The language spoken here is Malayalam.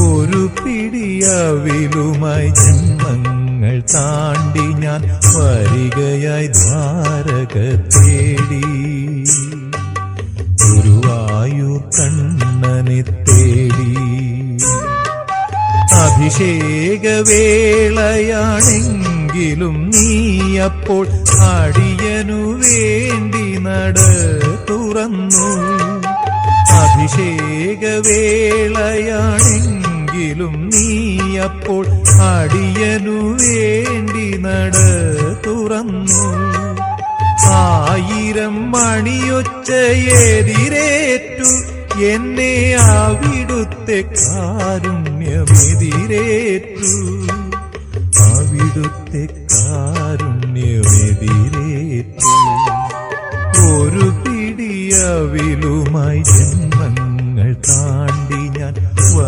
ഒരു പിടിയവിലുമായി ജന്മങ്ങൾ താണ്ടി ഞാൻ വരികയായി ദ്വാരക തേടി ഗുരുവായൂർ കണ്ണനെ തേടി. അഭിഷേകവേളയാണെങ്കിലും നീയപ്പോൾ അടിയനു വേണ്ടി നട തുറന്നു. അഭിഷേകവേളയാണെങ്കിലും നീയപ്പോൾ അടിയനു വേണ്ടി നട തുറന്നു. 1000 മണിയൊച്ചയെതിരേറ്റു എന്നെ അവിടുത്തെ കാരുണ്യമെതിരേറ്റു. അവിടുത്തെ കാരുണ്യമെതിരേറ്റു. ഒരു പിടിയവിലുമായി ജന്മങ്ങൾ താ